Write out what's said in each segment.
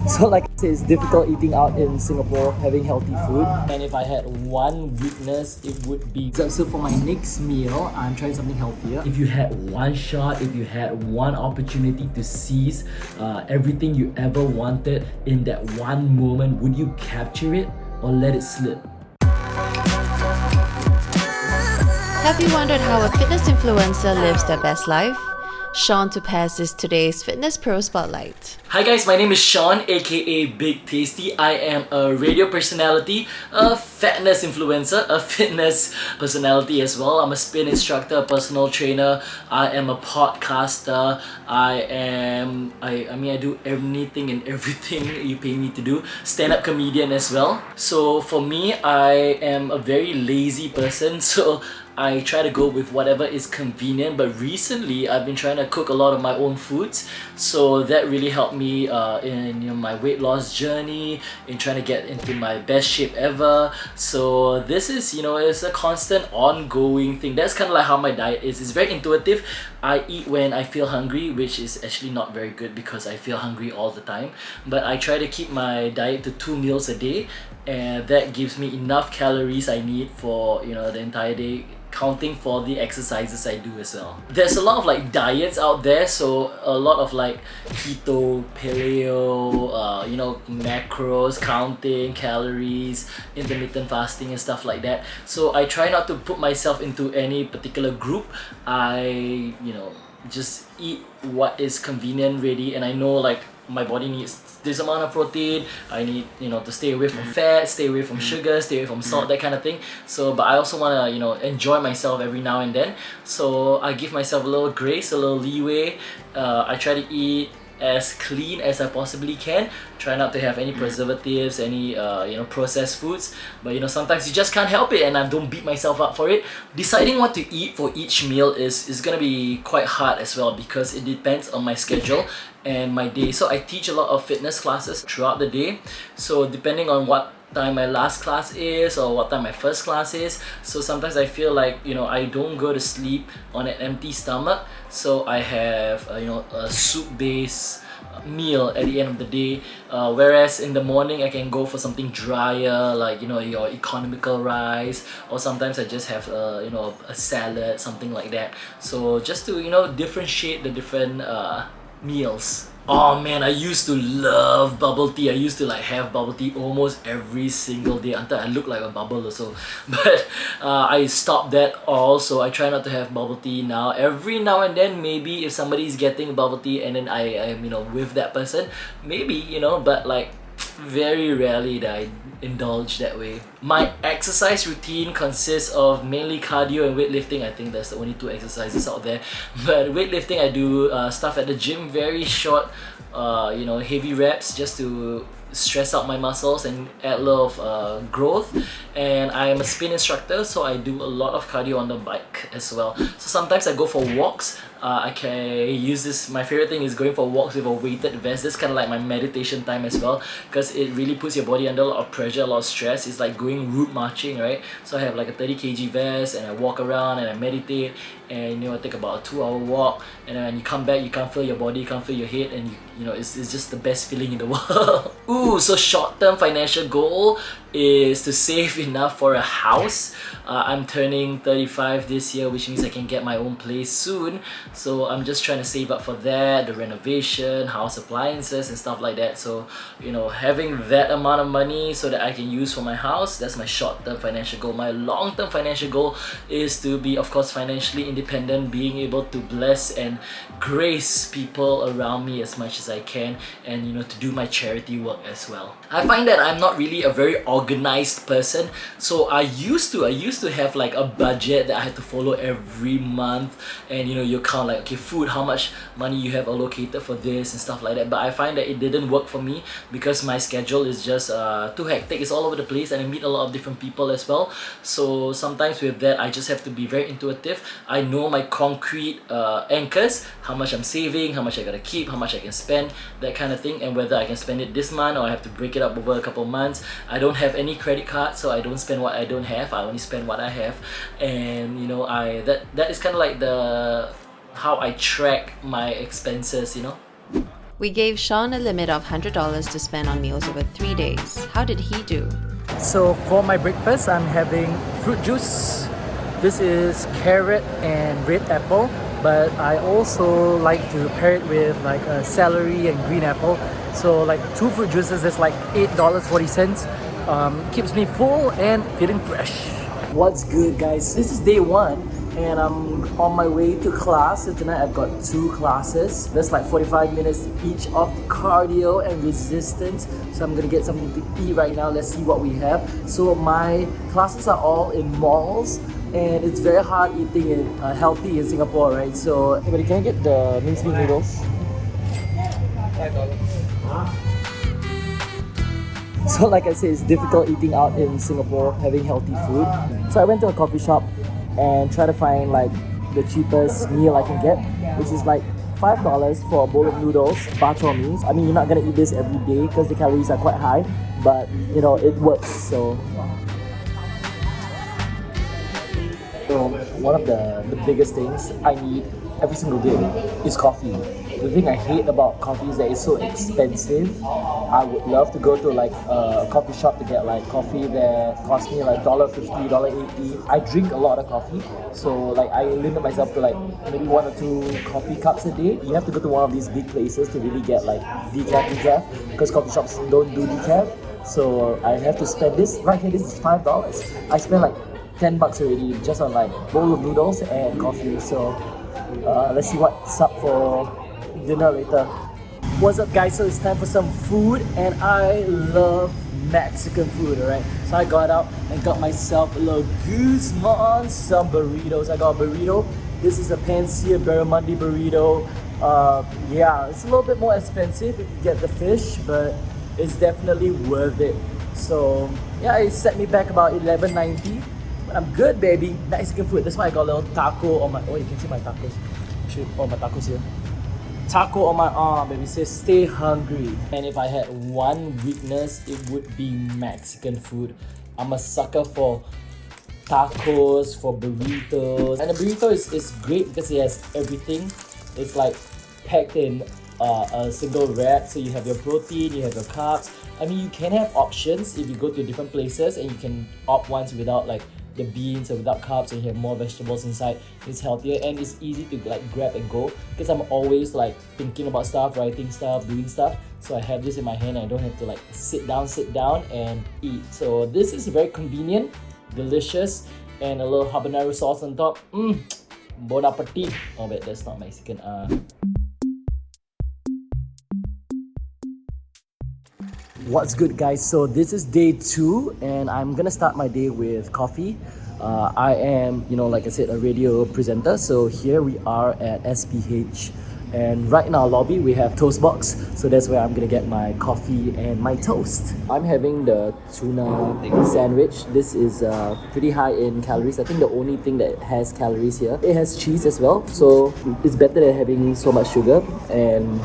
So like I say, it's difficult eating out in Singapore, having healthy food. And if I had one weakness, it would be... So for my next meal, I'm trying something healthier. If you had one shot, if you had one opportunity to seize everything you ever wanted in that one moment, would you capture it or let it slip? Have you wondered how a fitness influencer lives their best life? Shaun Tupaz is today's Fitness Pro Spotlight. Hi guys, my name is Shaun, aka Big Tasty. I am a radio personality, a fatness influencer, a fitness personality as well. I'm a spin instructor, a personal trainer. I am a podcaster. I do anything and everything you pay me to do. Stand-up comedian as well. So for me, I am a very lazy person. So I try to go with whatever is convenient, but recently I've been trying to cook a lot of my own foods, so that really helped me in my weight loss journey, in trying to get into my best shape ever. So this is it's a constant ongoing thing. That's kind of like how my diet is. It's very intuitive. I eat when I feel hungry, which is actually not very good because I feel hungry all the time, but I try to keep my diet to 2 meals a day, and that gives me enough calories I need for the entire day, counting for the exercises I do as well. There's a lot of like diets out there, so a lot of like keto, paleo, macros, counting calories, intermittent fasting and stuff like that. So I try not to put myself into any particular group. I just eat what is convenient ready, and I know like my body needs this amount of protein. I need to stay away from fat, stay away from sugar, stay away from salt, that kind of thing. So but I also want to enjoy myself every now and then, so I give myself a little grace, a little leeway. I try to eat as clean as I possibly can. Try not to have any preservatives, any processed foods, but sometimes you just can't help it, and I don't beat myself up for it. Deciding what to eat for each meal is gonna be quite hard as well, because it depends on my schedule and my day. So I teach a lot of fitness classes throughout the day, so depending on what time my last class is or what time my first class is, so sometimes I feel like I don't go to sleep on an empty stomach, so I have a soup based meal at the end of the day, whereas in the morning I can go for something drier, like your economical rice, or sometimes I just have a salad, something like that. So just to differentiate the different meals. Oh man, I used to love bubble tea. I used to like have bubble tea almost every single day until I look like a bubble also. But I stopped that all, so I try not to have bubble tea now. Every now and then, maybe if somebody is getting bubble tea and then I am with that person, maybe but like very rarely that I indulge that way. My exercise routine consists of mainly cardio and weightlifting. I think that's the only two exercises out there. But weightlifting, I do stuff at the gym, very short, heavy reps, just to stress out my muscles and add a lot of growth. And I am a spin instructor, so I do a lot of cardio on the bike as well. So sometimes I go for walks. I can use this. My favorite thing is going for walks with a weighted vest. This is kind of like my meditation time as well, because it really puts your body under a lot of pressure, a lot of stress. It's like going route marching, right? So I have like a 30 kg vest, and I walk around and I meditate, and I take about a 2-hour walk, and then when you come back, you can't feel your body, you can't feel your head, and it's just the best feeling in the world. Ooh, so short-term financial goal is to save enough for a house. I'm turning 35 this year, which means I can get my own place soon. So I'm just trying to save up for that, the renovation, house appliances and stuff like that. So having that amount of money so that I can use for my house, that's my short-term financial goal. My long-term financial goal is to be, of course, financially independent, being able to bless and grace people around me as much as I can, and to do my charity work as well. I find that I'm not really a very organized person, so I used to have like a budget that I had to follow every month, and you count like, okay, food, how much money you have allocated for this and stuff like that. But I find that it didn't work for me because my schedule is just too hectic. It's all over the place, and I meet a lot of different people as well. So sometimes with that, I just have to be very intuitive. I know my concrete anchors, how much I'm saving, how much I gotta keep, how much I can spend, that kind of thing, and whether I can spend it this month or I have to break it up over a couple of months. I don't have any credit cards, so I don't spend what I don't have. I only spend what I have, and that is kind of like how I track my expenses. We gave Shaun a limit of $100 to spend on meals over 3 days. How did he do? So for my breakfast, I'm having fruit juice. This is carrot and red apple, but I also like to pair it with like a celery and green apple. So like 2 fruit juices is like $8.40. Keeps me full and feeling fresh. What's good, guys? This is day 1 and I'm on my way to class. So tonight I've got 2 classes. That's like 45 minutes each of cardio and resistance. So I'm gonna get something to eat right now. Let's see what we have. So my classes are all in malls and it's very hard eating it healthy in Singapore, right? So, hey buddy, can I get the mincemeat noodles? $5. So like I said, it's difficult eating out in Singapore, having healthy food. So I went to a coffee shop and try to find like the cheapest meal I can get, which is like $5 for a bowl of noodles, bak chor mee. I mean, you're not gonna eat this every day because the calories are quite high, but you know, it works. So one of the biggest things I need every single day is coffee. The thing I hate about coffee is that it's so expensive. I would love to go to like a coffee shop to get like coffee that costs me like $1.50, $1.80. I drink a lot of coffee, so like I limit myself to like maybe 1 or 2 coffee cups a day. You have to go to one of these big places to really get like decaf, because coffee shops don't do decaf. So I have to spend this right here. This is $5. I spent like $10 already just on like bowl of noodles and coffee. So let's see what's up for dinner later. What's up, guys? So it's time for some food and I love Mexican food, alright? So I got out and got myself a little Guzman, some burritos. I got a burrito. This is a Pancia Barramundi burrito. Yeah, it's a little bit more expensive if you get the fish, but it's definitely worth it. So yeah, it set me back about $11.90. But I'm good, baby. Mexican food. That's why I got a little taco on my... Oh, you can see my tacos. Oh, my tacos here. Taco on my arm, baby. It says stay hungry. And if I had one weakness, it would be Mexican food. I'm a sucker for tacos, for burritos. And the burrito is great because it has everything. It's like packed in a single wrap. So you have your protein, you have your carbs. I mean, you can have options if you go to different places and you can opt ones without like the beans or without carbs and you have more vegetables inside. It's healthier and it's easy to like grab and go because I'm always like thinking about stuff, writing stuff, doing stuff. So I have this in my hand and I don't have to like sit down and eat. So this is very convenient, delicious, and a little habanero sauce on top. Bon appetit. Oh wait, that's not Mexican. What's good, guys? So this is day 2 and I'm gonna start my day with coffee. I am, like I said, a radio presenter. So here we are at SPH and right in our lobby we have Toast Box. So that's where I'm gonna get my coffee and my toast. I'm having the tuna sandwich. This is pretty high in calories. I think the only thing that has calories here. It has cheese as well. So it's better than having so much sugar. And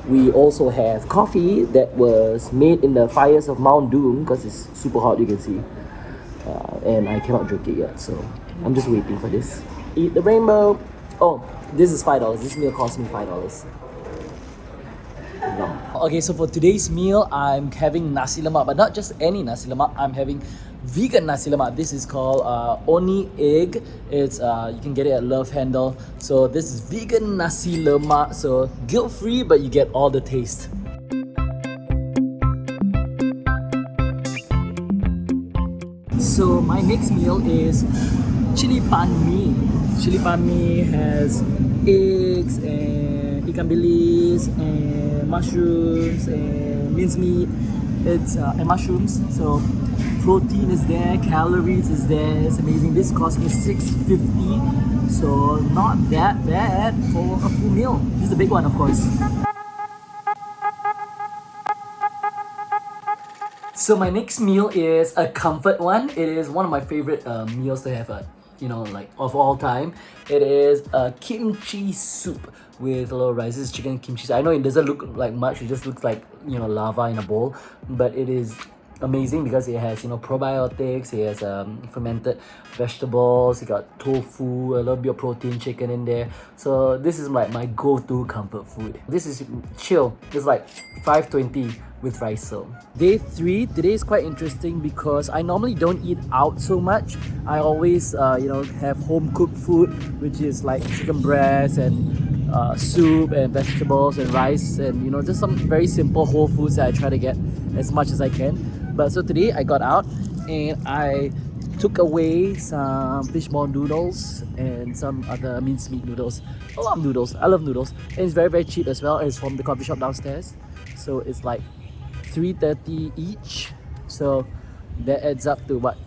we also have coffee that was made in the fires of Mount Doom because it's super hot, you can see. And I cannot drink it yet, so I'm just waiting for this. Eat the rainbow! Oh, this is $5. This meal cost me $5. Yum. Okay, so for today's meal, I'm having nasi lemak, but not just any nasi lemak. I'm having vegan nasi lemak. This is called Oni Egg. It's you can get it at Love Handle. So this is vegan nasi lemak. So guilt-free, but you get all the taste. So my next meal is chili pan mee. Chili pan mee has eggs and ikan bilis and mushrooms and mincemeat. It's and mushrooms. So protein is there, calories is there. It's amazing. This cost me $6.50, so not that bad for a full meal. This is the big one, of course. So my next meal is a comfort one. It is one of my favorite meals to have, like of all time. It is a kimchi soup with a little rice. This is chicken kimchi. I know it doesn't look like much. It just looks like lava in a bowl, but it is amazing because it has, probiotics, it has fermented vegetables, it got tofu, a little bit of protein chicken in there. So this is like my go-to comfort food. This is chill. It's like 520 with rice. So day 3, today is quite interesting because I normally don't eat out so much. I always have home cooked food, which is like chicken breast and soup and vegetables and rice and just some very simple whole foods that I try to get as much as I can. But so today I got out and I took away some fishball noodles and some other mincemeat noodles. A lot of noodles. I love noodles. And it's very, very cheap as well. It's from the coffee shop downstairs. So it's like $3.30 each. So that adds up to what?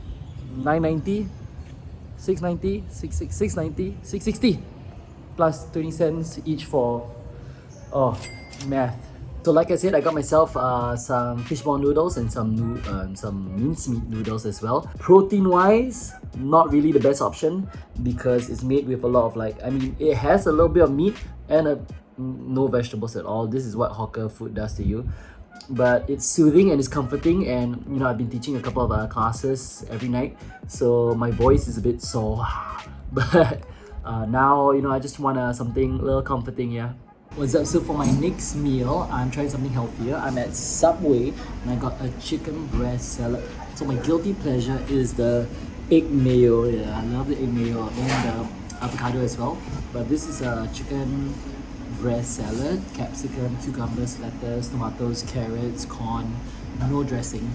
$9.90? $6.90? $6.90? $6.60? Plus 20 cents each for, math. So like I said, I got myself some fishball noodles and some mincemeat noodles as well. Protein wise, not really the best option because it's made with a lot of it has a little bit of meat and no vegetables at all. This is what hawker food does to you. But it's soothing and it's comforting, and I've been teaching a couple of classes every night, so my voice is a bit sore. But now I just want something a little comforting, yeah. What's up? So for my next meal, I'm trying something healthier. I'm at Subway and I got a chicken breast salad. So my guilty pleasure is the egg mayo. Yeah, I love the egg mayo and the avocado as well. But this is a chicken breast salad, capsicum, cucumbers, lettuce, tomatoes, carrots, corn, no dressing.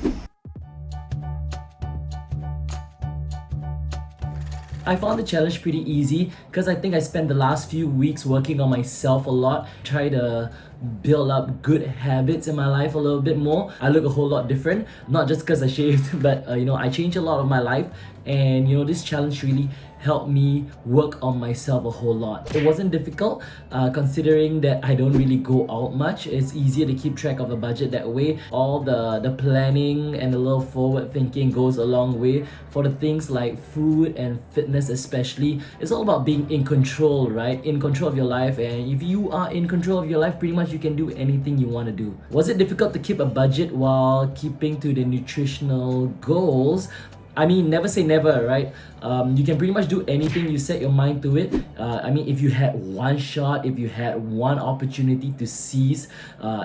I found the challenge pretty easy because I think I spent the last few weeks working on myself a lot, try to build up good habits in my life a little bit more. I look a whole lot different, not just because I shaved, but I changed a lot of my life, and this challenge really helped me work on myself a whole lot. It wasn't difficult considering that I don't really go out much. It's easier to keep track of the budget that way. All the planning and the little forward thinking goes a long way. For the things like food and fitness especially, it's all about being in control, right? In control of your life, and if you are in control of your life, pretty much you can do anything you want to do. Was it difficult to keep a budget while keeping to the nutritional goals? I mean, never say never, right? You can pretty much do anything you set your mind to it. If you had one shot, if you had one opportunity to seize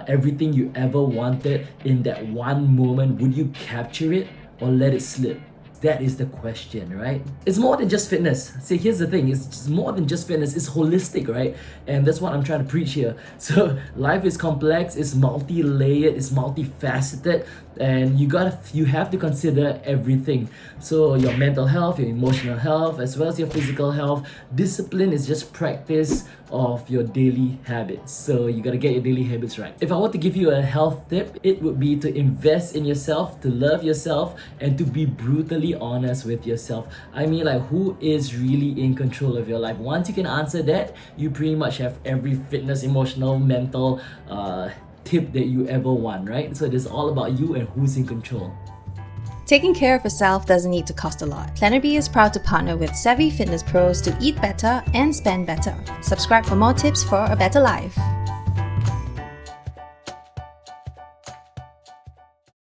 everything you ever wanted in that one moment, would you capture it or let it slip? That is the question, right? It's more than just fitness. See, here's the thing, it's more than just fitness, it's holistic, right? And that's what I'm trying to preach here. So life is complex, it's multi-layered, it's multifaceted, and you have to consider everything. So your mental health, your emotional health, as well as your physical health. Discipline is just practice of your daily habits. So you gotta get your daily habits right. If I were to give you a health tip, it would be to invest in yourself, to love yourself, and to be brutally honest with yourself. Who is really in control of your life? Once you can answer that, you pretty much have every fitness, emotional, mental tip that you ever want, right? So it is all about you and who's in control. Taking care of yourself doesn't need to cost a lot. Planner B is proud to partner with savvy fitness pros to eat better and spend better. Subscribe for more tips for a better life.